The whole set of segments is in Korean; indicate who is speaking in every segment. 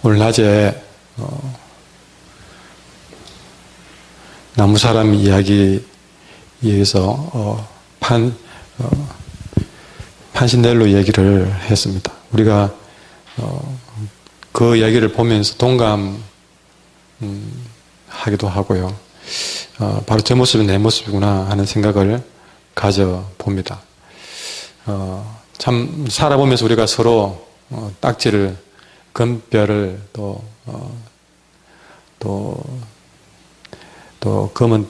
Speaker 1: 오늘 낮에 나무사람 이야기에 의해서 판신넬로 얘기를 했습니다. 우리가 그 이야기를 보면서 동감하기도 하고요. 바로 저 모습이 내 모습이구나 하는 생각을 가져봅니다. 참 살아보면서 우리가 서로 딱지를, 금별을 또 검은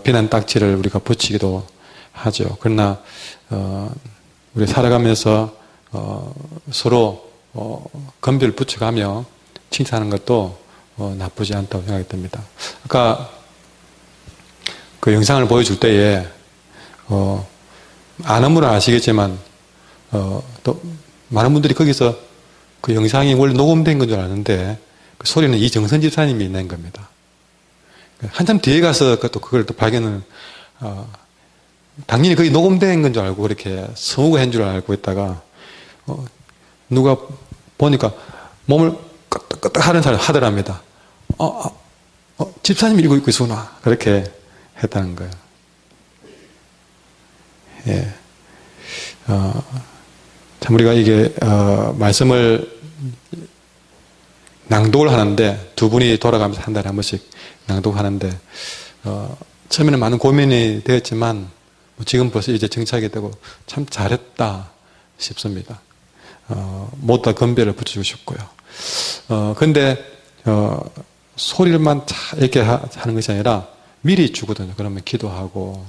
Speaker 1: 비난 딱지를 우리가 붙이기도 하죠. 그러나 우리 살아가면서 서로 금별을 붙여가며 칭찬하는 것도 나쁘지 않다고 생각이 듭니다. 아까 그 영상을 보여줄 때에 아는 분은 아시겠지만 또 많은 분들이 거기서 그 영상이 원래 녹음된 건 줄 아는데 그 소리는 이정선 집사님이 낸 겁니다. 한참 뒤에 가서 또 그걸 또 발견을 당연히 거기 녹음된 건 줄 알고 그렇게 성우가 한 줄 알고 있다가 누가 보니까 몸을 끄떡끄떡 하는 사람이 하더랍니다. 집사님이 이거 입고 있구나 그렇게 했다는 거예요. 예. 참 우리가 이게 말씀을 낭독을 하는데 두 분이 돌아가면서 한 달에 한 번씩 낭독하는데 처음에는 많은 고민이 되었지만 지금 벌써 이제 정착이 되고 참 잘했다 싶습니다. 모두 다 건배를 붙여주고 싶고요. 근데 소리를만 이렇게 하는 것이 아니라 미리 주거든요. 그러면 기도하고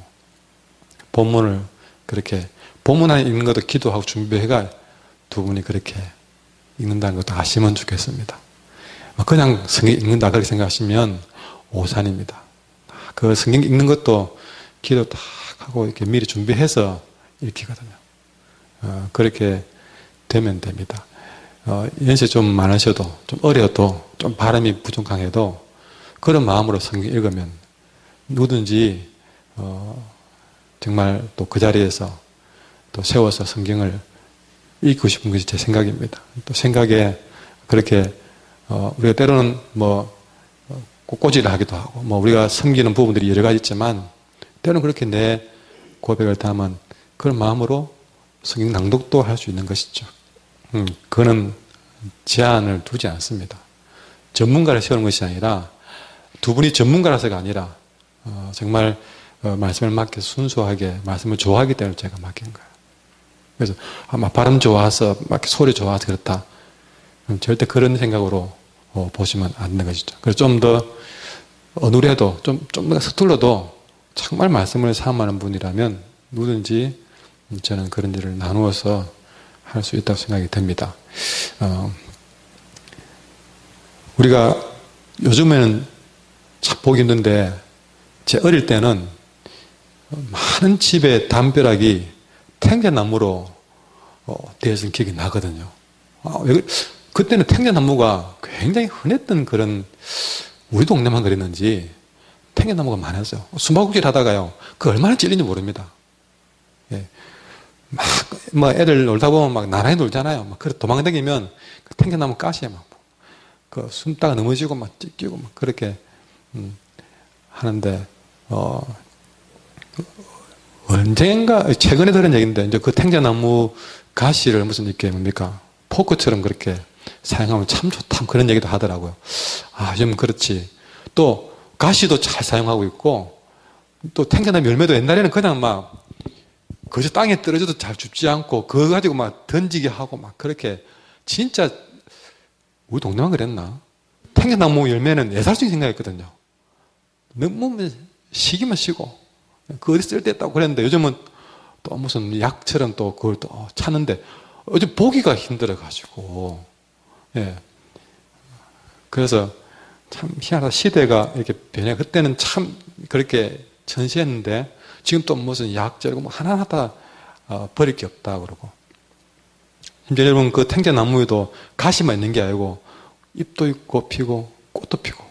Speaker 1: 본문을 그렇게 본문 안에 읽는 것도 기도하고 준비해가 두 분이 그렇게 읽는다는 것도 아시면 좋겠습니다. 그냥 성경 읽는다 그렇게 생각하시면 오산입니다. 그 성경 읽는 것도 기도 딱 하고 이렇게 미리 준비해서 읽히거든요. 그렇게 되면 됩니다. 연세 좀 많으셔도, 좀 어려도, 좀 발음이 부족해도 그런 마음으로 성경 읽으면 누구든지 정말 또 그 자리에서 또 세워서 성경을 읽고 싶은 것이 제 생각입니다. 또 생각에 그렇게 우리가 때로는 꼬꼬지를 하기도 하고 우리가 섬기는 부분들이 여러 가지 있지만 때로는 그렇게 내 고백을 담은 그런 마음으로 성경 낭독도 할 수 있는 것이죠. 그거는 제한을 두지 않습니다. 전문가를 세우는 것이 아니라 두 분이 전문가라서가 아니라 정말 말씀을 맡겨 순수하게 말씀을 좋아하기 때문에 제가 맡긴 거예요. 그래서 발음 좋아서 막 소리 좋아서 그렇다. 절대 그런 생각으로 보시면 안 되는 것이죠. 그래서 좀 더 어눌해도 좀 더 서툴러도 정말 말씀을 사모하는 분이라면 누구든지 저는 그런 일을 나누어서 할 수 있다고 생각이 듭니다. 우리가 요즘에는 참 보기 힘든데 제 어릴 때는 많은 집의 담벼락이 탱자나무로 되어진 기억이 나거든요. 그때는 탱자나무가 굉장히 흔했던 그런, 우리 동네만 그랬는지 탱자나무가 많았어요. 숨바꼭질 하다가요, 그 얼마나 찔린지 모릅니다. 예. 애들 놀다 보면 나란히 놀잖아요. 그래 도망다니면 그 탱자나무 가시에 그 숨다가 넘어지고 찢기고 그렇게 하는데, 언젠가, 최근에 들은 얘기인데, 이제 그 탱자나무 가시를 무슨 이렇게 뭡니까? 포크처럼 그렇게 사용하면 참 좋다. 그런 얘기도 하더라고요. 좀 그렇지. 또, 가시도 잘 사용하고 있고, 또 탱자나무 열매도 옛날에는 그냥 그저 땅에 떨어져도 잘 죽지 않고, 그거 가지고 던지게 하고 그렇게, 진짜, 우리 동네만 그랬나? 탱자나무 열매는 애살수있게 생각했거든요. 너무 시기만 시고, 그 어디 쓸 데 있다고 그랬는데 요즘은 또 무슨 약처럼 또 그걸 또 찾는데 요즘 보기가 힘들어가지고, 예. 그래서 참 희한하다. 시대가 이렇게 변해. 그때는 참 그렇게 전시했는데 지금 또 무슨 약재고 하나하나 다 버릴 게 없다 그러고. 심지어 여러분 그 탱자나무에도 가시만 있는 게 아니고 잎도 있고 피고 꽃도 피고.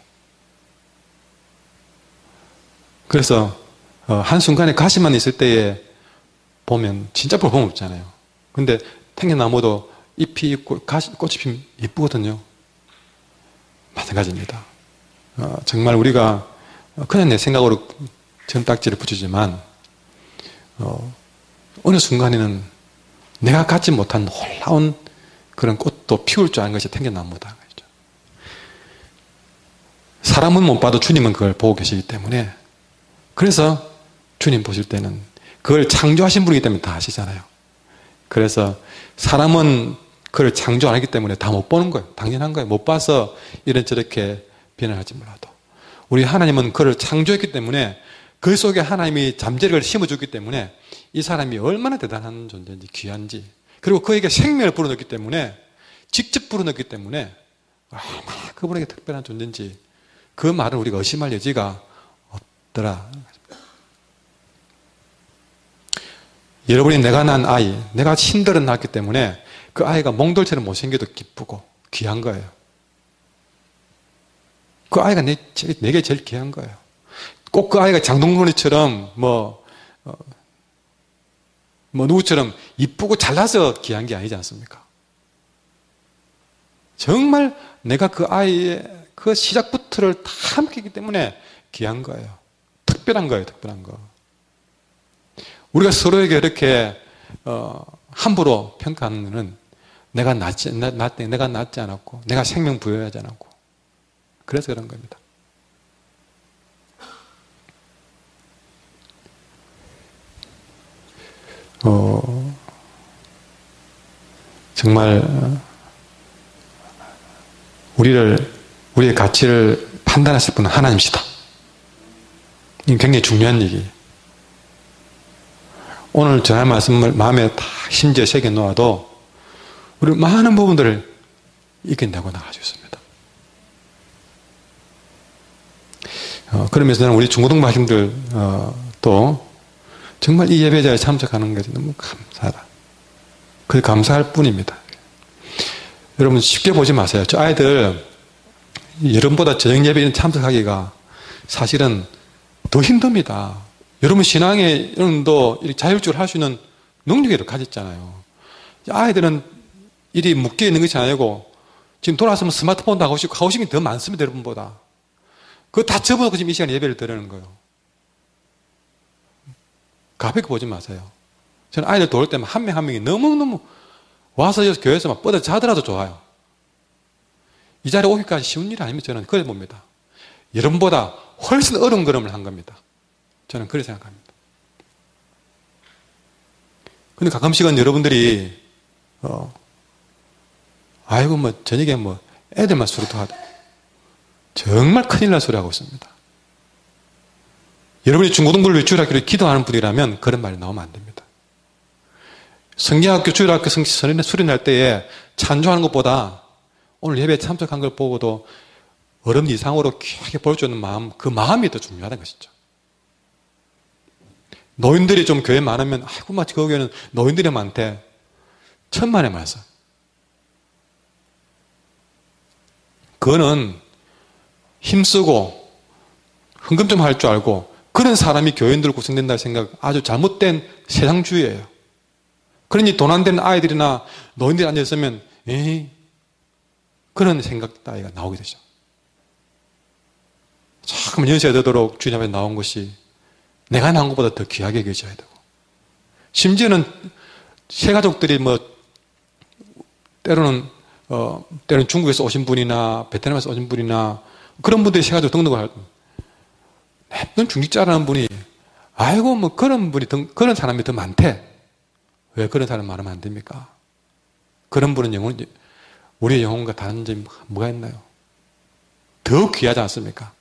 Speaker 1: 그래서 한순간에 가시만 있을 때에 보면 진짜 볼품없잖아요. 근데 탱자나무도 잎이 있고 꽃이 피면 이쁘거든요. 마찬가지입니다. 정말 우리가 그냥 내 생각으로 점딱지를 붙이지만 어느 순간에는 내가 갖지 못한 놀라운 그런 꽃도 피울 줄 아는 것이 탱자나무다. 사람은 못 봐도 주님은 그걸 보고 계시기 때문에, 그래서 주님 보실 때는 그걸 창조하신 분이기 때문에 다 아시잖아요. 그래서 사람은 그걸 창조 안 하기 때문에 다 못 보는 거예요. 당연한 거예요. 못 봐서 이런저렇게 비난할지 몰라도, 우리 하나님은 그를 창조했기 때문에 그 속에 하나님이 잠재력을 심어줬기 때문에 이 사람이 얼마나 대단한 존재인지, 귀한지, 그리고 그에게 생명을 불어넣기 때문에, 직접 불어넣기 때문에 얼마나 그분에게 특별한 존재인지, 그 말을 우리가 의심할 여지가 없더라. 여러분이 내가 낳은 아이, 내가 힘들어 낳았기 때문에 그 아이가 몽돌처럼 못생겨도 기쁘고 귀한 거예요. 그 아이가 내게 제일 귀한 거예요. 꼭 그 아이가 장동건이처럼 누구처럼 이쁘고 잘나서 귀한 게 아니지 않습니까? 정말 내가 그 아이의 그 시작부터를 다 함께했기 때문에 귀한 거예요. 특별한 거예요. 특별한 거. 우리가 서로에게 이렇게 함부로 평가하는 것은 내가 낫지 않았고, 내가 생명 부여하지 않았고, 그래서 그런 겁니다. 정말 우리의 가치를 판단하실 분은 하나님이시다. 이게 굉장히 중요한 얘기예요. 오늘 전할 말씀을 마음에 다 심지어 새겨 놓아도 우리 많은 부분들을 이겨내고 나갈 수 있습니다. 그러면서 저는 우리 중고등부 학생들 또 정말 이 예배자에 참석하는 것이 너무 감사하다. 그 감사할 뿐입니다. 여러분 쉽게 보지 마세요. 저 아이들 여러분보다 저녁 예배에 참석하기가 사실은 더 힘듭니다. 여러분 신앙에 여러분도 자율적으로 할 수 있는 능력을 가졌잖아요. 아이들은 일이 묶여 있는 것이 아니고 지금 돌아서면 스마트폰도 하고 싶고 게 더 많습니다. 여러분보다. 그거 다 접어놓고 지금 이 시간에 예배를 드리는 거예요. 가볍게 보지 마세요. 저는 아이들 도울 때만 한 명 한 명이 너무너무 와서 교회에서 막 뻗어 자더라도 좋아요. 이 자리에 오기까지 쉬운 일이 아닙니다. 저는 그래 봅니다. 여러분보다 훨씬 어려운 걸음을 한 겁니다. 저는 그렇게 생각합니다. 근데 가끔씩은 여러분들이 아이고 저녁에 애들만 소리도 하고 정말 큰일 날 소리 하고 있습니다. 여러분이 중고등부를 주일학교를 기도하는 분이라면 그런 말이 나오면 안 됩니다. 성경학교 주일학교 성신선언에 수련할 때에 찬조하는 것보다 오늘 예배에 참석한 걸 보고도 어른 이상으로 귀하게 볼 줄 있는 마음, 그 마음이 더 중요하다는 것이죠. 노인들이 좀 교회 많으면 아이고 마치 그 교회는 노인들이 많대. 천만의 말씀. 그거는 힘쓰고 헌금 좀 할 줄 알고 그런 사람이 교인들로 구성된다 생각, 아주 잘못된 세상주의예요. 그러니 돈 안 되는 아이들이나 노인들이 앉아있으면 그런 생각 따위가 나오게 되죠. 조금 연세가 되도록 주님 앞에 나온 것이 내가 낳은 것보다 더 귀하게 여겨져야 되고, 심지어는 새 가족들이 때로는 중국에서 오신 분이나 베트남에서 오신 분이나 그런 분들이 새 가족 등록을 할 넌 중직자라는 분이 아이고 그런 사람이 더 많대. 왜 그런 사람 말하면 안 됩니까? 그런 분은 우리의 영혼과 다른 점이 뭐가 있나요? 더 귀하지 않습니까?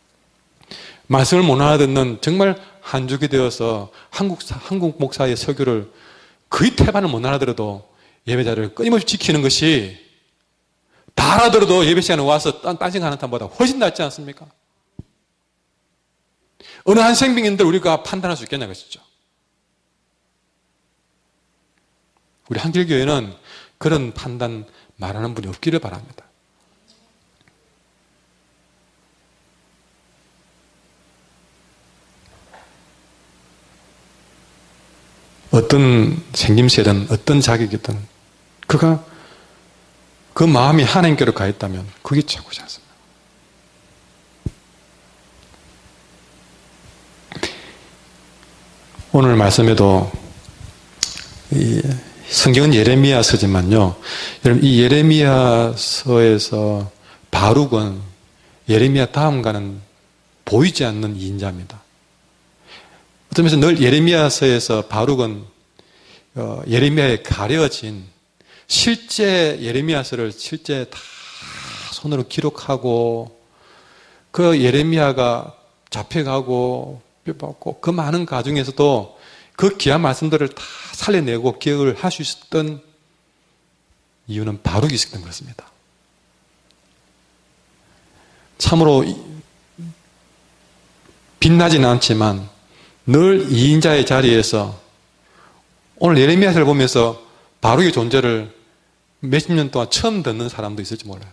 Speaker 1: 말씀을 못 알아듣는 정말 한죽이 되어서 한국 목사의 설교를 거의 태반을 못 알아들어도 예배자를 끊임없이 지키는 것이 다 알아들어도 예배 시간에 와서 딴생각하는 사람보다 훨씬 낫지 않습니까? 어느 한 생명인들 우리가 판단할 수 있겠냐 것이죠. 우리 한길교회는 그런 판단 말하는 분이 없기를 바랍니다. 어떤 생김새든 어떤 자격이든 그가 그 마음이 하나님께로 가 있다면 그게 최고지 않습니까? 오늘 말씀에도 이 성경은 예레미야서지만요. 여러분 이 예레미야서에서 바룩은 예레미야 다음과는 보이지 않는 이인자입니다. 어떤 면에서 늘 예레미야서에서 바룩은 예레미야에 가려진 실제 예레미야서를 실제 다 손으로 기록하고 그 예레미야가 잡혀가고 뼈받고 그 많은 가중에서도 그 귀한 말씀들을 다 살려내고 기억을 할 수 있었던 이유는 바룩이 있었던 것입니다. 참으로 빛나지는 않지만 늘 2인자의 자리에서 오늘 예레미야서를 보면서 바룩의 존재를 몇십 년 동안 처음 듣는 사람도 있을지 몰라요.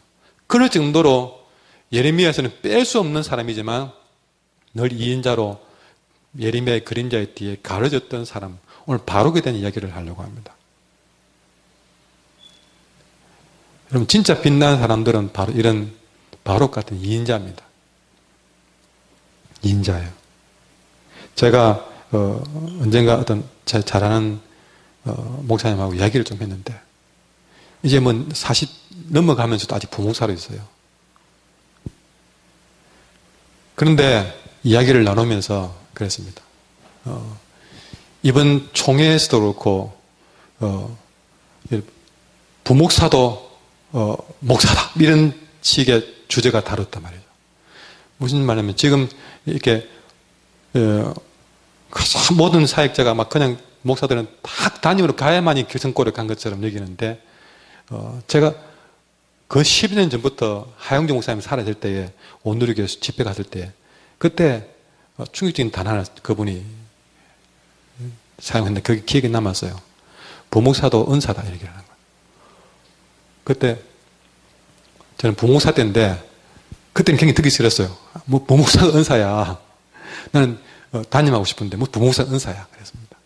Speaker 1: 그럴 정도로 예레미야서는 뺄 수 없는 사람이지만 늘 2인자로 예레미야의 그림자의 뒤에 가려졌던 사람, 오늘 바룩에 대한 이야기를 하려고 합니다. 여러분 진짜 빛나는 사람들은 바로 이런 바룩 같은 2인자입니다. 2인자예요. 제가 언젠가 어떤 잘 아는 목사님하고 이야기를 좀 했는데 이제 뭐 40 넘어가면서도 아직 부목사로 있어요. 그런데 이야기를 나누면서 그랬습니다. 이번 총회에서도 그렇고 부목사도 목사다 이런 식의 주제가 다뤘단 말이죠. 무슨 말이냐면 지금 이렇게 모든 사역자가 막 그냥 목사들은 딱 담임으로 가야만이 결승골에 간 것처럼 여기는데 제가 그 10년 전부터 하영정 목사님 살아있을 때에 온누리교회 집회 갔을 때 그때 충격적인 단 하나 그분이 사용했는데 그게 기억에 남았어요. 부목사도 은사다 이렇게 하는 거예요. 그때 저는 부목사 때인데 그때는 굉장히 듣기 싫었어요. 뭐 부목사가 은사야. 나는 담임하고 싶은데 뭐 부목사 은사야 그랬습니다.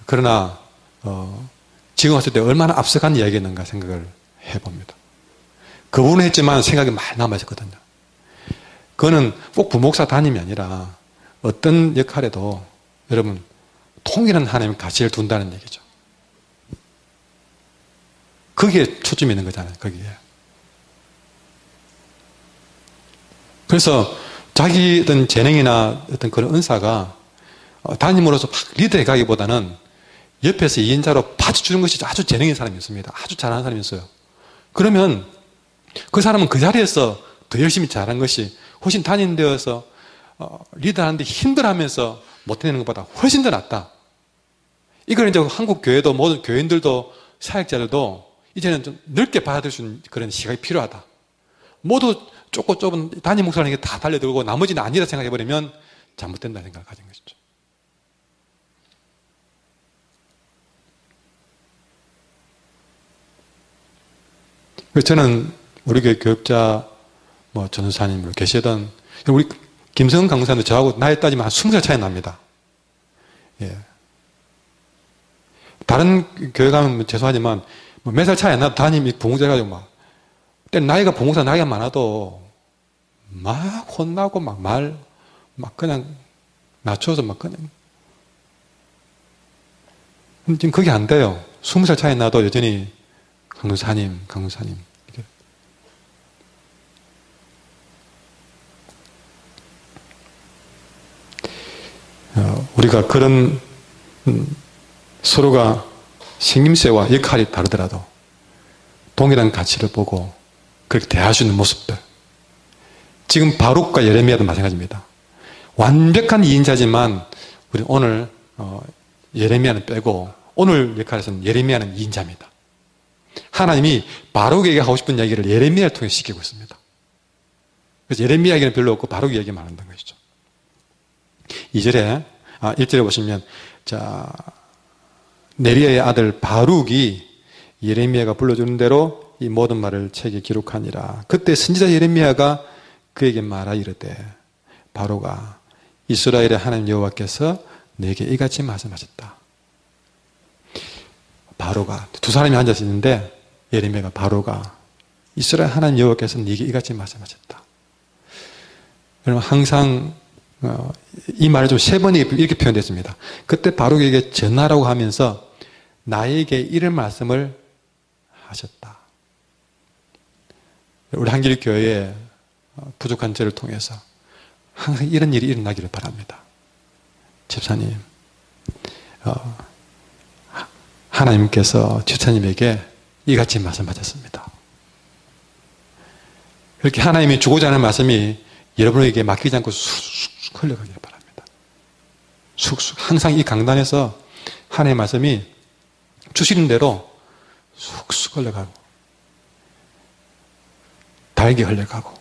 Speaker 1: 그러나 지금 왔을 때 얼마나 앞서간 이야기였는가 생각을 해봅니다. 그 부분은 했지만 생각이 많이 남아있거든요. 그거는 꼭 부목사 담임이 아니라 어떤 역할에도 여러분 통일한 하나님의 가치를 둔다는 얘기죠. 거기에 초점이 있는 거잖아요. 거기에. 그래서 자기 어떤 재능이나 어떤 그런 은사가 담임으로서 막 리드해 가기보다는 옆에서 2인자로 받쳐주는 것이 아주 재능인 사람이 있습니다. 아주 잘하는 사람이 있어요. 그러면 그 사람은 그 자리에서 더 열심히 잘한 것이 훨씬 담임되어서 리드하는데 힘들어하면서 못해내는 것보다 훨씬 더 낫다. 이걸 이제 한국 교회도 모든 교인들도 사역자들도 이제는 좀 넓게 받아들일 수 있는 그런 시각이 필요하다. 모두 좁고 좁은 담임 목사님에게 다 달려들고 나머지는 아니라 생각해버리면 잘못된다는 생각을 가진 것이죠. 그래서 저는 우리 교회 교육자 전도사님 계시던 우리 김성은 강사도 저하고 나이 따지면 한 20살 차이 납니다. 예. 다른 교회 가면 죄송하지만 몇 살 차이 안 나도 담임이 부목사 해가지고 막 나이가 부목사 나이가 많아도 막 혼나고 막 그냥 낮춰서 막 그냥 지금 그게 안 돼요. 20살 차이 나도 여전히 강도사님 우리가 그런 서로가 생김새와 역할이 다르더라도 동일한 가치를 보고 그렇게 대할 수 있는 모습들. 지금 바룩과 예레미야도 마찬가지입니다. 완벽한 2인자지만 우리 오늘 예레미야는 빼고 오늘 역할에서는 예레미야는 2인자입니다. 하나님이 바룩에게 하고 싶은 이야기를 예레미야를 통해 시키고 있습니다. 그래서 예레미야 얘기는 별로 없고 바룩 이야기만 한다는 것이죠. 2절에 1절에 보시면 네리야의 아들 바룩이 예레미야가 불러주는 대로 이 모든 말을 책에 기록하니라. 그때 선지자 예레미야가 그에게 말하 이르되 바룩아 이스라엘의 하나님 여호와께서 내게 이같이 말씀하셨다. 바룩아 두 사람이 앉아서 있는데 예레미야가 바룩아 이스라엘 하나님 여호와께서 네게 이같이 말씀하셨다. 여러분 항상 이 말을 좀 세 번이 이렇게 표현됐습니다. 그때 바룩에게 전하라고 하면서 나에게 이런 말씀을 하셨다. 우리 한길교회의 부족한 저를 통해서 항상 이런 일이 일어나기를 바랍니다. 집사님, 하나님께서 집사님에게 이같이 말씀하셨습니다. 그렇게 하나님이 주고자 하는 말씀이 여러분에게 맡기지 않고 쑥쑥 흘러가기를 바랍니다. 쑥쑥. 항상 이 강단에서 하나님의 말씀이 주시는 대로 쑥쑥 흘러가고 달게 흘러가고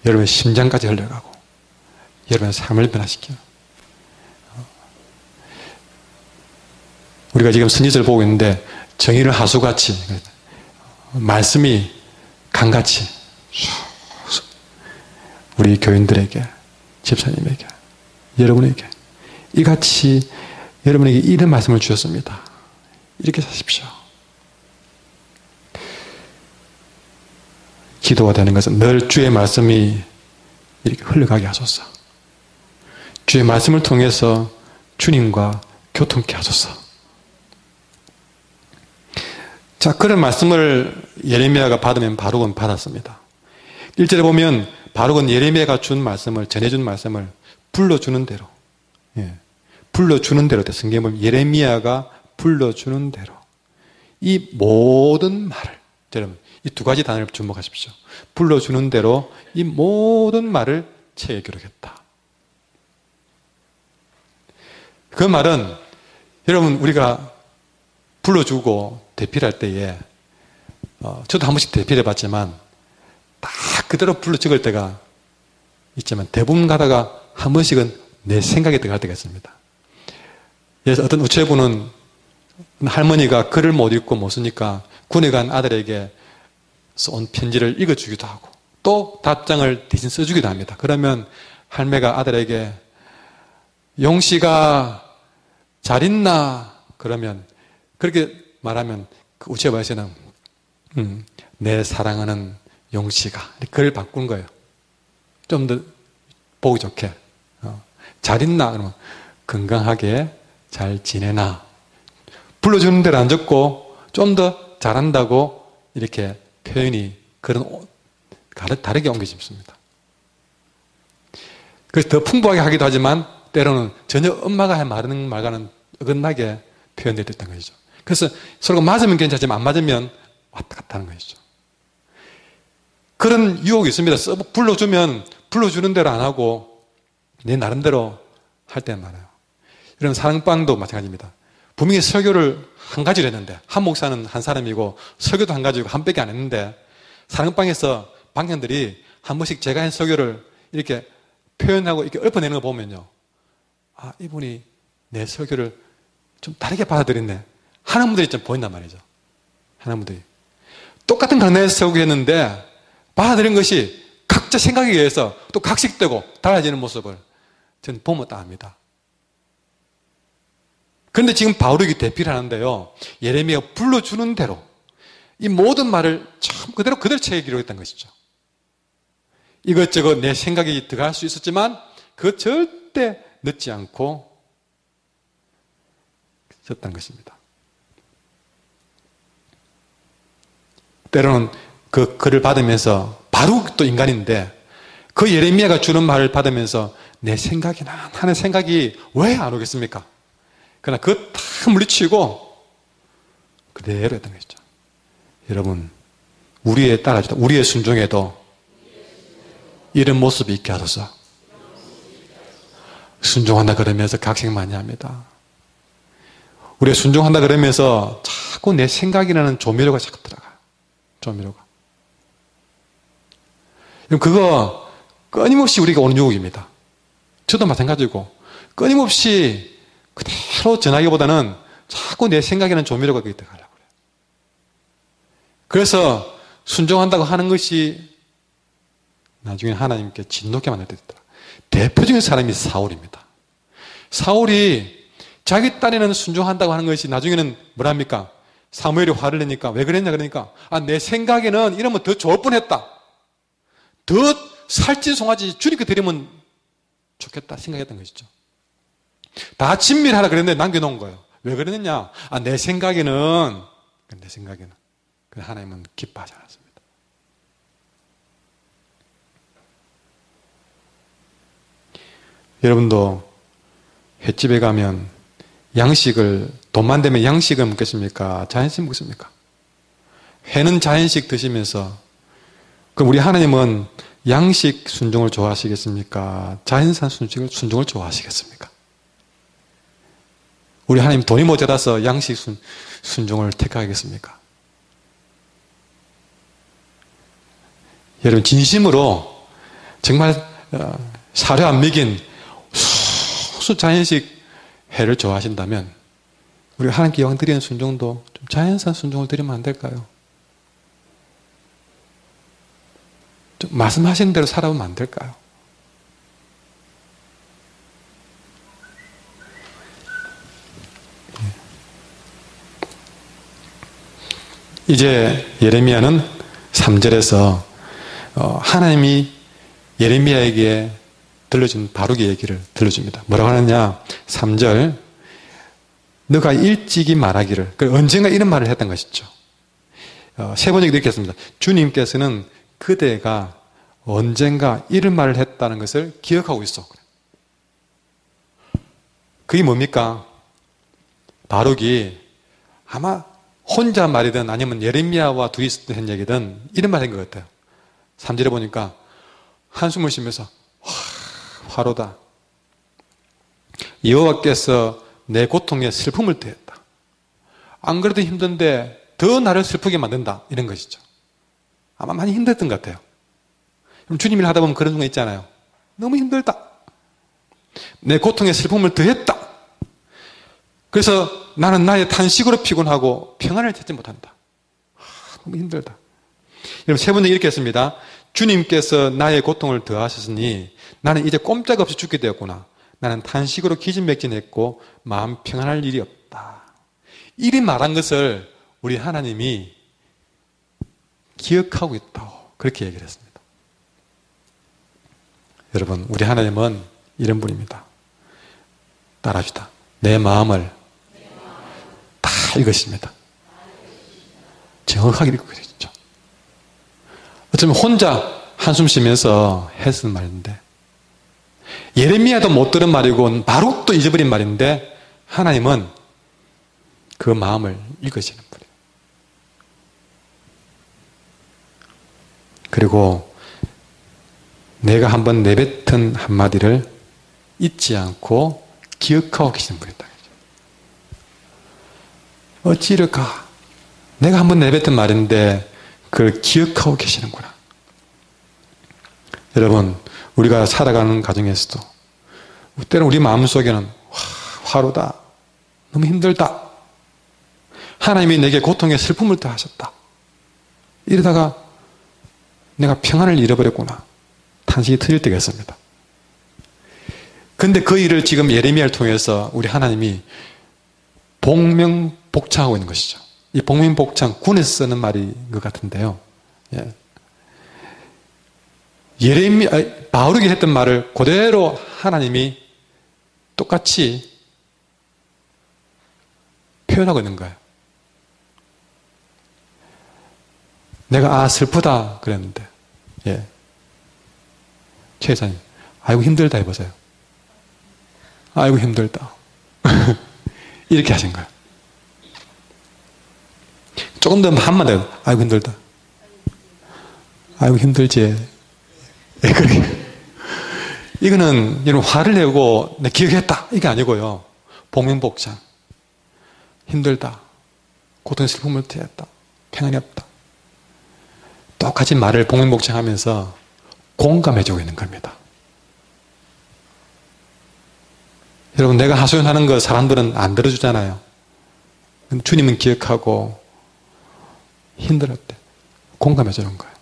Speaker 1: 여러분의 심장까지 흘러가고 여러분의 삶을 변화시켜요. 우리가 지금 선지서를 보고 있는데 정의를 하수같이 말씀이 강같이 우리 교인들에게 집사님에게 여러분에게 이같이 여러분에게 이런 말씀을 주셨습니다. 이렇게 사십시오. 기도가 되는 것은 늘 주의 말씀이 이렇게 흘러가게 하소서. 주의 말씀을 통해서 주님과 교통케 하소서. 자, 그런 말씀을 예레미야가 받으면 바룩은 받았습니다. 1절에 보면 바룩은 예레미야가 준 말씀을, 전해준 말씀을 불러주는 대로, 불러주는 대로, 성경에 보면 예레미야가 불러주는 대로 이 모든 말을, 여러분 이 두 가지 단어를 주목하십시오. 불러주는 대로 이 모든 말을 책에 기록했다. 그 말은 여러분 우리가 불러주고 대필할 때에 저도 한 번씩 대필해 봤지만 다 그대로 불러 적을 때가 있지만 대부분 가다가 한 번씩은 내 생각에 들어갈 때가 있습니다. 그래서 어떤 우체부는 할머니가 글을 못 읽고 못 쓰니까 군에 간 아들에게 쏜 편지를 읽어주기도 하고 또 답장을 대신 써주기도 합니다. 그러면 할매가 아들에게 용씨가 잘 있나? 그러면 그렇게 말하면 그 우체부에서는 내 사랑하는 용씨가 글을 바꾼 거예요. 좀 더 보기 좋게 잘 있나? 그러면 건강하게 잘 지내나? 불러주는 대로 안 적고 좀 더 잘한다고 이렇게 표현이 그런 다르게 옮겨집니다. 그래서 더 풍부하게 하기도 하지만 때로는 전혀 엄마가 한 말과는 어긋나게 표현됐던 것이죠. 그래서 서로가 맞으면 괜찮지만 안 맞으면 왔다 갔다 하는 것이죠. 그런 유혹이 있습니다. 불러주면 불러주는 대로 안 하고 내 나름대로 할 때는 많아요. 이런 사랑방도 마찬가지입니다. 분명히 설교를 한 가지를 했는데 한 목사는 한 사람이고 설교도 한 가지고 한 빽이 안 했는데 사랑방에서 방향들이 한 번씩 제가 한 설교를 이렇게 표현하고 이렇게 읊어내는 거 보면요, 아, 이분이 내 설교를 좀 다르게 받아들였네 하는 분들이 좀 보인단 말이죠. 하는 분들이 똑같은 강단에서 설교했는데 받아들인 것이 각자 생각에 의해서 또 각색되고 달라지는 모습을 저는 보면 딱 압니다. 그런데 지금 바울이 대피를 하는데요, 예레미야가 불러주는 대로 이 모든 말을 참 그대로 책에 기록했던 것이죠. 이것저것 내 생각이 들어갈 수 있었지만 그거 절대 늦지 않고 썼던 것입니다. 때로는 그 글을 받으면서 바룩도 인간인데 그 예레미야가 주는 말을 받으면서 내 생각이나 하는 생각이 왜 안 오겠습니까? 그러나 그거 다 물리치고 그대로 했던 것이죠. 여러분, 우리에 따라주다, 우리의 순종에도 이런 모습이 있게 하소서. 순종한다 그러면서 각색 많이 합니다. 우리가 순종한다 그러면서 자꾸 내 생각이라는 조미료가 자꾸 들어가요. 조미료가. 그거 끊임없이 우리가 오는 유혹입니다. 저도 마찬가지고 끊임없이 그대로 전하기보다는 자꾸 내 생각이라는 조미료가 거기 들어가려고 그래요. 그래서 순종한다고 하는 것이 나중에 하나님께 진노케 만들 때 있더라. 대표적인 사람이 사울입니다. 사울이 자기 딸에는 순종한다고 하는 것이 나중에는 뭐랍니까? 사무엘이 화를 내니까 왜 그랬냐 그러니까 내 생각에는 이러면 더 좋을 뻔했다. 더 살찐 송아지 주님께 드리면 좋겠다 생각했던 것이죠. 다 친밀하라 그랬는데 남겨놓은 거예요. 왜 그러느냐? 내 생각에는 하나님은 기뻐하지 않았습니다. 여러분도 횟집에 가면 돈만 되면 양식을 먹겠습니까? 자연식 먹습니까? 회는 자연식 드시면서, 그럼 우리 하나님은 양식 순종을 좋아하시겠습니까? 자연산 순종을 좋아하시겠습니까? 우리 하나님 돈이 모자라서 양식 순종을 택하겠습니까? 여러분 진심으로 정말 사료 안 먹인 수수 자연식 회를 좋아하신다면 우리 하나님께 영광 드리는 순종도 좀 자연산 순종을 드리면 안 될까요? 좀 말씀하시는 대로 살아보면 안 될까요? 이제 예레미야는 3절에서 하나님이 예레미야에게 들려준 바룩의 얘기를 들려줍니다. 뭐라고 하느냐? 3절, 너가 일찍이 말하기를, 언젠가 이런 말을 했던 것이죠. 세 번째 이렇게 했습니다. 주님께서는 그대가 언젠가 이런 말을 했다는 것을 기억하고 있어. 그게 뭡니까? 바룩이 아마 혼자 말이든 아니면 예레미야와 둘이 한 얘기든 이런 말인 것 같아요. 3절에 보니까 한숨을 쉬면서 화로다. 여호와께서 내 고통에 슬픔을 더했다. 안 그래도 힘든데 더 나를 슬프게 만든다. 이런 것이죠. 아마 많이 힘들었던 것 같아요. 주님 일 하다 보면 그런 순간 있잖아요. 너무 힘들다. 내 고통에 슬픔을 더했다. 그래서 나는 나의 탄식으로 피곤하고 평안을 찾지 못한다. 너무 힘들다. 여러분 세 번째 이렇게 했습니다. 주님께서 나의 고통을 더하셨으니 나는 이제 꼼짝없이 죽게 되었구나. 나는 탄식으로 기진맥진했고 마음 평안할 일이 없다. 이리 말한 것을 우리 하나님이 기억하고 있다고 그렇게 얘기를 했습니다. 여러분 우리 하나님은 이런 분입니다. 따라합시다. 내 마음을 다 읽으십니다. 정확하게 읽고 계시죠. 어쩌면 혼자 한숨 쉬면서 했은 말인데 예레미야도 못 들은 말이고 바룩도 잊어버린 말인데 하나님은 그 마음을 읽으시는 분이에요. 그리고 내가 한번 내뱉은 한마디를 잊지 않고 기억하고 계시는 분이다. 어찌 이럴까? 내가 한번 내뱉은 말인데 그걸 기억하고 계시는구나. 여러분 우리가 살아가는 가정에서도 때로는 우리 마음속에는 화로다. 너무 힘들다. 하나님이 내게 고통에 슬픔을 더하셨다. 이러다가 내가 평안을 잃어버렸구나. 탄식이 터질 때가 있습니다. 근데 그 일을 지금 예레미야를 통해서 우리 하나님이 복명복창하고 있는 것이죠. 이 복명복창 군에서 쓰는 말인 것 같은데요. 예. 바룩이 했던 말을 그대로 하나님이 똑같이 표현하고 있는 거예요. 내가 슬프다 그랬는데 예. 최 회장님 아이고 힘들다 해보세요. 아이고 힘들다. 이렇게 하신 거예요. 조금 더 한마디 아이고 힘들다. 아이고 힘들지. 예, 그렇게. 이거는 여러분 화를 내고 내 기억했다 이게 아니고요. 복명복창. 힘들다. 고통의 슬픔을 태웠다. 평안이 없다. 똑같이 말을 복명복창하면서 공감해주고 있는 겁니다. 여러분 내가 하소연하는 거 사람들은 안 들어주잖아요. 주님은 기억하고 힘들었대. 공감해주는 거예요.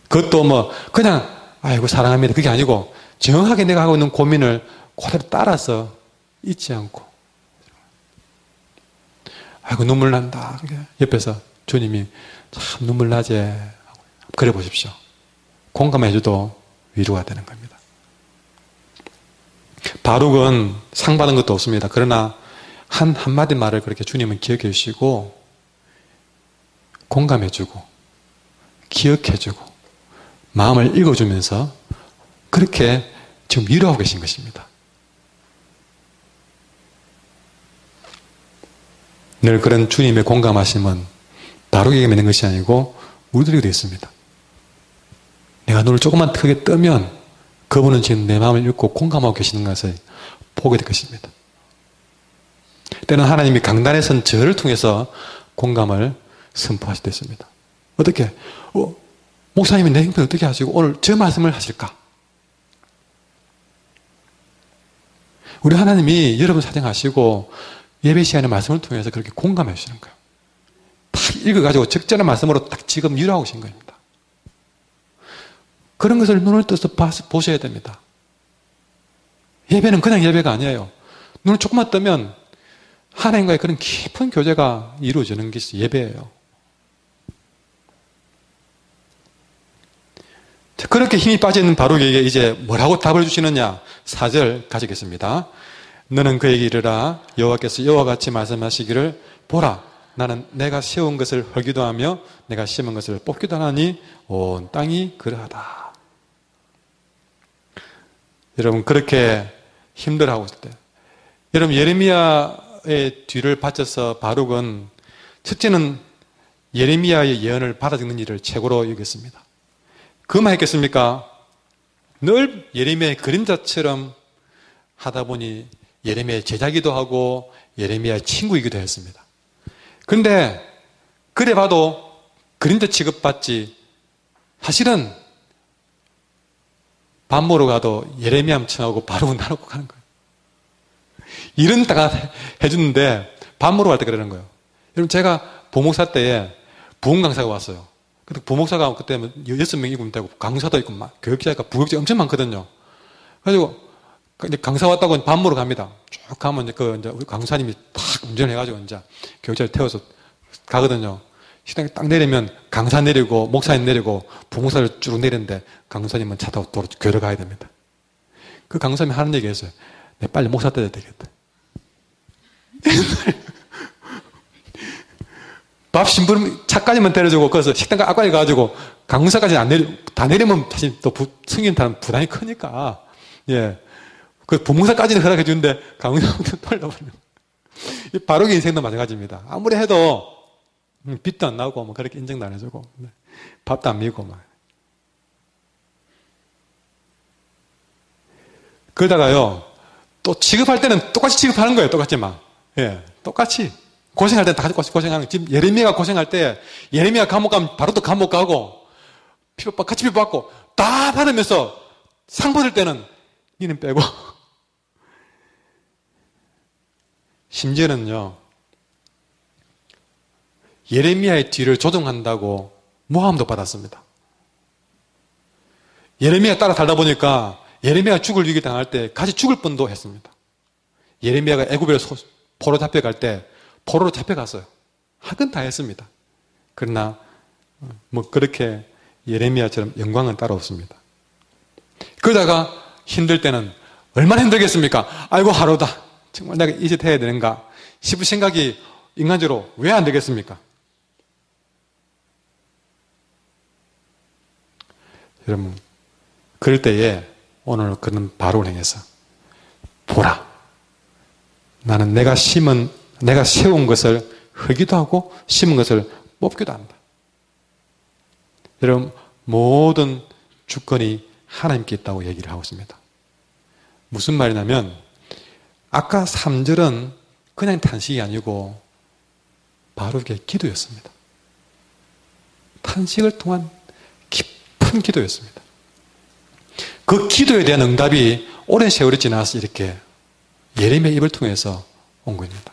Speaker 1: 그것도 뭐 그냥 아이고 사랑합니다 그게 아니고 정확하게 내가 하고 있는 고민을 그대로 따라서 잊지 않고 아이고 눈물 난다. 옆에서 주님이 참 눈물 나지. 그래 보십시오. 공감해줘도 위로가 되는 겁니다. 바룩은 상 받은 것도 없습니다. 그러나 한마디 말을 그렇게 주님은 기억해 주시고 공감해 주고 기억해 주고 마음을 읽어주면서 그렇게 지금 위로하고 계신 것입니다. 늘 그런 주님의 공감하심은 바룩에게만 있는 것이 아니고 우리들에게도 있습니다. 내가 눈을 조금만 크게 뜨면 그분은 지금 내 마음을 읽고 공감하고 계시는 것을 보게 될 것입니다. 때는 하나님이 강단에 선 저를 통해서 공감을 선포하실 때 있습니다. 어떻게? 목사님이 내 형편 어떻게 하시고 오늘 저 말씀을 하실까? 우리 하나님이 여러분 사정하시고 예배 시간에 말씀을 통해서 그렇게 공감해 주시는 거예요. 딱 읽어가지고 적절한 말씀으로 딱 지금 위로하고 계신 겁니다. 그런 것을 눈을 떠서 보셔야 됩니다. 예배는 그냥 예배가 아니에요. 눈을 조금만 뜨면 하나님과의 그런 깊은 교제가 이루어지는 것이 예배예요. 그렇게 힘이 빠진 바룩에게 이제 뭐라고 답을 주시느냐? 4절 가지겠습니다. 너는 그에게 이르라 여호와께서 이와 같이 말씀하시기를 보라 나는 내가 세운 것을 헐기도 하며 내가 심은 것을 뽑기도 하나니 온 땅이 그러하다. 여러분 그렇게 힘들어하고 있을 때 여러분 예레미야의 뒤를 바쳐서 바룩은 첫째는 예레미야의 예언을 받아 적는 일을 최고로 여겼습니다. 그만 했겠습니까? 늘 예레미야의 그림자처럼 하다 보니 예레미야의 제자기도 하고 예레미야의 친구이기도 했습니다. 그런데 그래 봐도 그림자 취급받지 사실은 밥 먹으러 가도 예레미야 청하고 바룩은 나누고 가는 거예요. 일은 다 해주는데 밥 먹으러 갈 때 그러는 거예요. 여러분 제가 부목사 때에 부흥 강사가 왔어요. 근데 부목사가 그때 6명 있고 되고 강사도 있고 막 교육자가 부교육자 엄청 많거든요. 그래가지고 이제 강사 왔다고 밥 먹으러 갑니다. 쭉 가면 이제 우리 강사님이 탁 운전을 해가지고 이제 교육자를 태워서 가거든요. 식당에 딱 내리면 강사 내리고 목사님 내리고 부목사를 쭉 내리는데 강사님은 차 타고 도로 교회를 가야 됩니다. 그 강사님이 하는 얘기가 있어요. 내 빨리 목사 때려야 되겠다. 밥 신부름 차까지만 때려주고 거기서 식당 앞까지 가가지고 강사까지 다 내리면 사실 또 승인타는 부담이 크니까 그 부목사까지는 허락해 주는데 강사부터 돌려버리는 바룩의 인생도 마찬가지입니다. 아무리 해도 빚도 안 나오고 뭐 그렇게 인정도 안 해주고 밥도 안 미고 막 그러다가요 또 취급할 때는 똑같이 취급하는 거예요. 똑같이 막 똑같이 고생할 때는 다 같이 고생하는 거예요. 지금 예레미야가 고생할 때 예레미야 감옥 가면 바룩도 감옥 가고 같이 피부 받고 다 받으면서 상 받을 때는 니는 빼고 심지어는요 예레미야의 뒤를 조종한다고 모함도 받았습니다. 예레미야 따라 살다 보니까 예레미야가 죽을 위기 당할 때 같이 죽을 뻔도 했습니다. 예레미야가 애굽에 포로 잡혀갈 때 포로로 잡혀갔어요. 하긴 다 했습니다. 그러나 뭐 그렇게 예레미야처럼 영광은 따로 없습니다. 그러다가 힘들 때는 얼마나 힘들겠습니까? 아이고 하루다. 정말 내가 이 짓 해야 되는가 싶은 생각이 인간적으로 왜 안 되겠습니까? 여러분 그럴 때에 오늘 그런 바룩을 행해서 보라 나는 내가 세운 것을 헐기도 하고 심은 것을 뽑기도 한다. 여러분 모든 주권이 하나님께 있다고 얘기를 하고 있습니다. 무슨 말이냐면 아까 3절은 그냥 탄식이 아니고 바룩의 기도였습니다. 탄식을 통한 깊은 기도였습니다. 그 기도에 대한 응답이 오랜 세월이 지나서 이렇게 예레미야 입을 통해서 온 겁니다.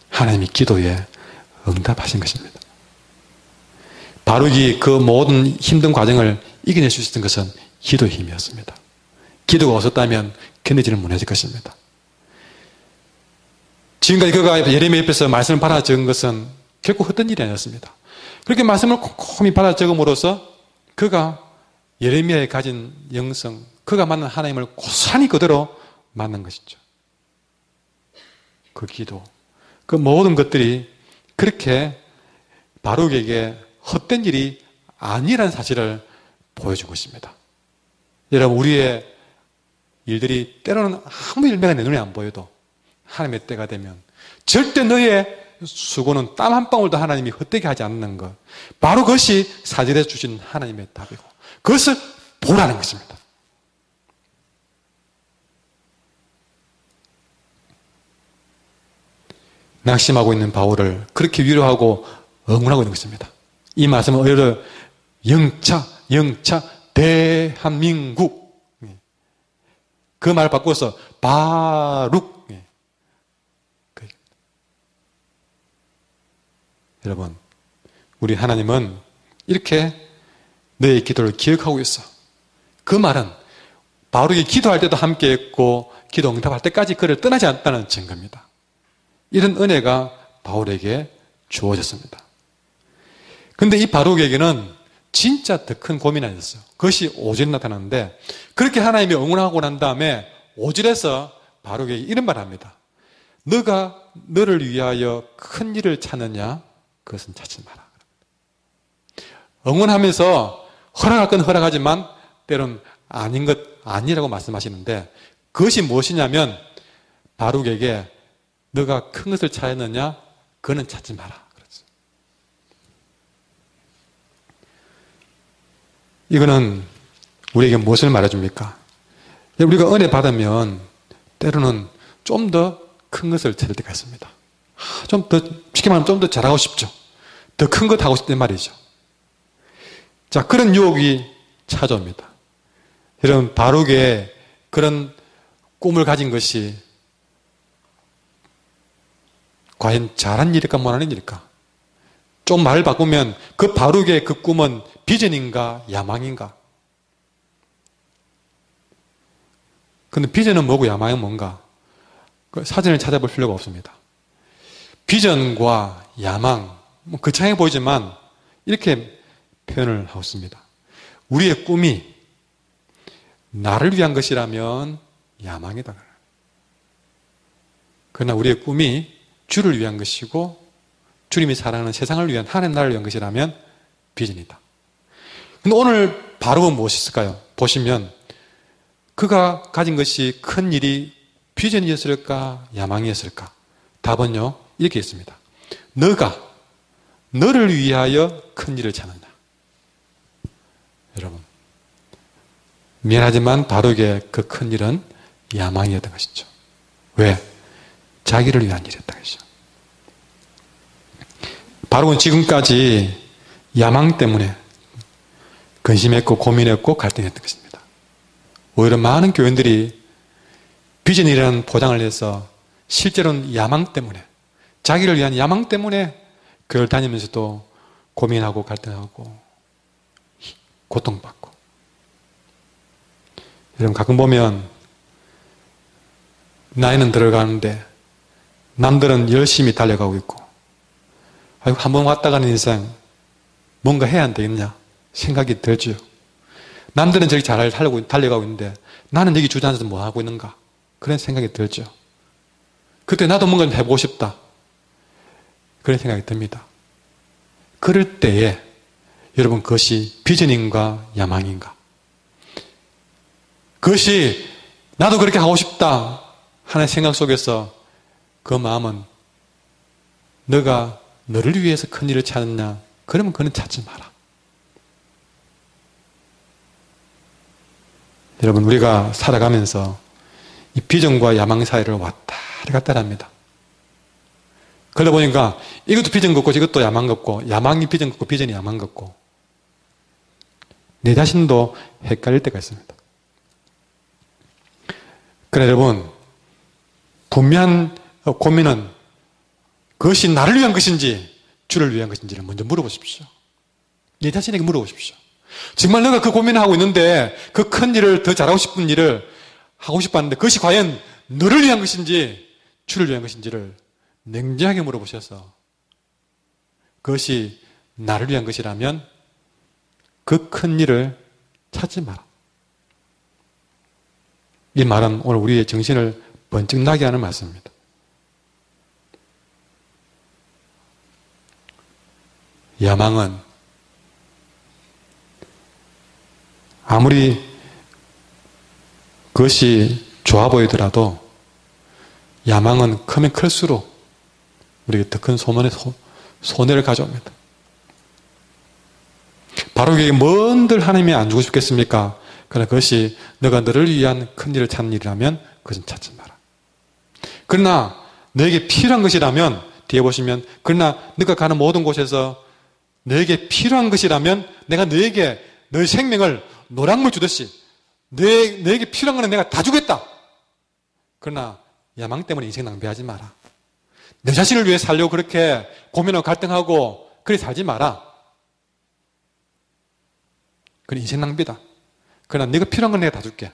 Speaker 1: 하나님이 기도에 응답하신 것입니다. 바룩이 그 모든 힘든 과정을 이겨낼 수 있었던 것은 기도의 힘이었습니다. 기도가 없었다면 견디지는 못했을 것입니다. 지금까지 그가 예레미야 옆에서 말씀을 받아 적은 것은 결코 헛된 일이 아니었습니다. 그렇게 말씀을 꼼꼼히 받아 적음으로써 그가 예레미야에 가진 영성, 그가 만난 하나님을 고스란히 그대로 만난 것이죠. 그 기도, 그 모든 것들이 그렇게 바룩에게 헛된 일이 아니라는 사실을 보여준 것입니다. 여러분, 우리의 일들이 때로는 아무 열매가 내 눈에 안 보여도 하나님의 때가 되면 절대 너의 수고는 땀 한 방울도 하나님이 헛되게 하지 않는 것, 바로 그것이 사절에 주신 하나님의 답이고 그것을 보라는 것입니다. 낙심하고 있는 바울을 그렇게 위로하고 응원하고 있는 것입니다. 이 말씀은 오히려 영차 대한민국, 그 말 바꿔서 바룩. 여러분, 우리 하나님은 이렇게 너의 기도를 기억하고 있어. 그 말은 바룩이 기도할 때도 함께 했고 기도 응답할 때까지 그를 떠나지 않았다는 증거입니다. 이런 은혜가 바울에게 주어졌습니다. 근데 이 바룩에게는 진짜 더 큰 고민이 있었어요. 그것이 5절에 나타나는데, 그렇게 하나님이 응원하고 난 다음에 5절에서 바룩에게 이런 말을 합니다. 너가 너를 위하여 큰 일을 찾느냐? 그것은 찾지 마라. 응원하면서 허락할 건 허락하지만 때론 아닌 것 아니라고 말씀하시는데, 그것이 무엇이냐면 바룩에게 너가 큰 것을 찾았느냐? 그거는 찾지 마라. 그렇죠. 이거는 우리에게 무엇을 말해줍니까? 우리가 은혜 받으면 때로는 좀 더 큰 것을 찾을 때가 있습니다. 좀 더, 쉽게 말하면 좀 더 잘하고 싶죠. 더 큰 것 하고 싶단 말이죠. 자, 그런 유혹이 찾아옵니다. 여러분, 바룩의 그런 꿈을 가진 것이 과연 잘한 일일까 못하는 일일까? 좀 말을 바꾸면 그 바룩의 그 꿈은 비전인가 야망인가? 근데 비전은 뭐고 야망은 뭔가? 그 사전을 찾아볼 필요가 없습니다. 비전과 야망, 거창해 보이지만 이렇게 표현을 하고 있습니다. 우리의 꿈이 나를 위한 것이라면 야망이다. 그러나 우리의 꿈이 주를 위한 것이고 주님이 사랑하는 세상을 위한 하나님 나라를 위한 것이라면 비전이다. 근데 오늘 바룩은 무엇이 있을까요? 보시면 그가 가진 것이 큰 일이 비전이었을까 야망이었을까? 답은요 이렇게 있습니다. 너가 너를 위하여 큰 일을 찾느냐. 여러분, 미안하지만 바룩의 그 큰 일은 야망이었던 것이죠. 왜? 자기를 위한 일이었던 것이죠. 바룩은 지금까지 야망 때문에 근심했고 고민했고 갈등했던 것입니다. 오히려 많은 교인들이 비전이라는 포장을 해서 실제로는 야망 때문에, 자기를 위한 야망 때문에 교회를 다니면서도 고민하고 갈등하고 고통받고. 여러분, 가끔 보면 나이는 들어가는데 남들은 열심히 달려가고 있고, 아이고, 한번 왔다 가는 인생 뭔가 해야 안 되겠냐 생각이 들죠. 남들은 저기 잘 달려가고 있는데 나는 여기 주저앉아서 뭐 하고 있는가, 그런 생각이 들죠. 그때 나도 뭔가 좀 해보고 싶다, 그런 생각이 듭니다. 그럴 때에 여러분, 그것이 비전인가 야망인가? 그것이 나도 그렇게 하고 싶다 하는 생각 속에서 그 마음은 너가 너를 위해서 큰 일을 찾느냐? 그러면 그는 찾지 마라. 여러분, 우리가 살아가면서 이 비전과 야망 사이를 왔다 갔다 합니다. 그러다 보니까 이것도 비전 같고 이것도 야망 같고, 야망이 비전 같고 비전이 야망 같고, 내 자신도 헷갈릴 때가 있습니다. 그래, 여러분, 분명한 고민은 그것이 나를 위한 것인지 주를 위한 것인지를 먼저 물어보십시오. 내 자신에게 물어보십시오. 정말 내가 그 고민을 하고 있는데 그 큰 일을, 더 잘하고 싶은 일을 하고 싶었는데 그것이 과연 너를 위한 것인지 주를 위한 것인지를 냉정하게 물어보셔서, 그것이 나를 위한 것이라면 그 큰 일을 찾지 마라. 이 말은 오늘 우리의 정신을 번쩍 나게 하는 말씀입니다. 야망은 아무리 그것이 좋아 보이더라도 야망은 크면 클수록 우리에게 더 큰 손해를 가져옵니다. 바로 그게 뭔들 하나님이 안 주고 싶겠습니까? 그러나 그것이 너가 너를 위한 큰 일을 찾는 일이라면 그것은 찾지 마라. 그러나 너에게 필요한 것이라면 뒤에 보시면 그러나 너가 가는 모든 곳에서 너에게 필요한 것이라면 내가 너에게 너의 생명을 노량물 주듯이 너에게 필요한 것은 내가 다 주겠다. 그러나 야망 때문에 인생 낭비하지 마라. 내 자신을 위해 살려고 그렇게 고민하고 갈등하고 그래 살지 마라. 그건 인생 낭비다. 그러나 네가 필요한 건 내가 다 줄게.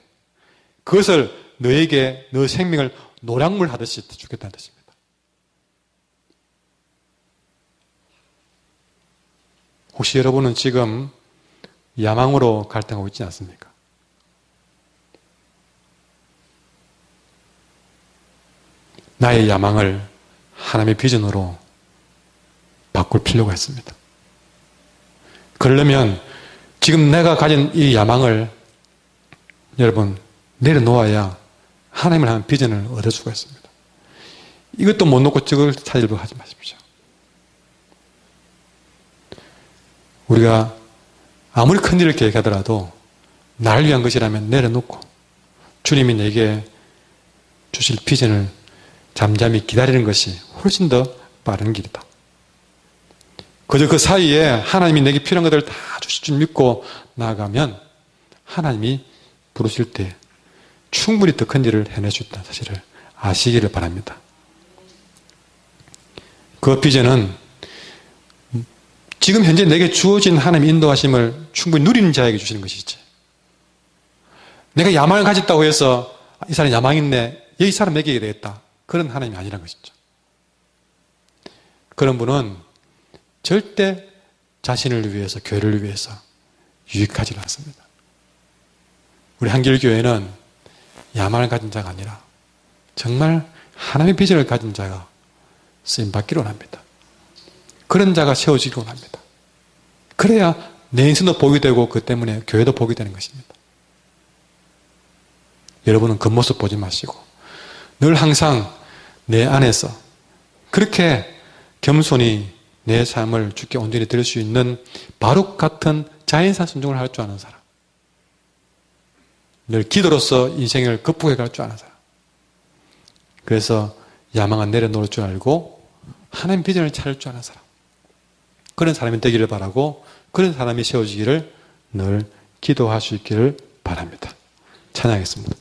Speaker 1: 그것을 너에게 너 생명을 노량물 하듯이 주겠다는 뜻입니다. 혹시 여러분은 지금 야망으로 갈등하고 있지 않습니까? 나의 야망을 하나님의 비전으로 바꿀 필요가 있습니다. 그러려면 지금 내가 가진 이 야망을 여러분 내려놓아야 하나님을 향한 비전을 얻을 수가 있습니다. 이것도 못 놓고 저걸 찾으려고 하지 마십시오. 우리가 아무리 큰 일을 계획하더라도 나를 위한 것이라면 내려놓고 주님이 내게 주실 비전을 잠잠히 기다리는 것이 훨씬 더 빠른 길이다. 그저 그 사이에 하나님이 내게 필요한 것들을 다 주실 줄 믿고 나아가면 하나님이 부르실 때 충분히 더 큰 일을 해낼 수 있다는 사실을 아시기를 바랍니다. 그 비전은 지금 현재 내게 주어진 하나님의 인도하심을 충분히 누리는 자에게 주시는 것이지. 내가 야망을 가졌다고 해서 이 사람이 야망 있네, 이 사람에게 되겠다. 그런 하나님이 아니란 것이죠. 그런 분은 절대 자신을 위해서, 교회를 위해서 유익하지 않습니다. 우리 한길교회는 야망을 가진 자가 아니라 정말 하나님의 비전을 가진 자가 쓰임받기를 원합니다. 그런 자가 세워지기를 원합니다. 그래야 내 인생도 복이 되고 그 때문에 교회도 복이 되는 것입니다. 여러분은 겉모습 보지 마시고 늘 항상 내 안에서 그렇게 겸손히 내 삶을 주께 온전히 드릴 수 있는 바룩 같은 자연산 순종을 할 줄 아는 사람, 늘 기도로서 인생을 극복해 갈 줄 아는 사람, 그래서 야망은 내려놓을 줄 알고 하나님 비전을 찾을 줄 아는 사람, 그런 사람이 되기를 바라고 그런 사람이 세워지기를 늘 기도할 수 있기를 바랍니다. 찬양하겠습니다.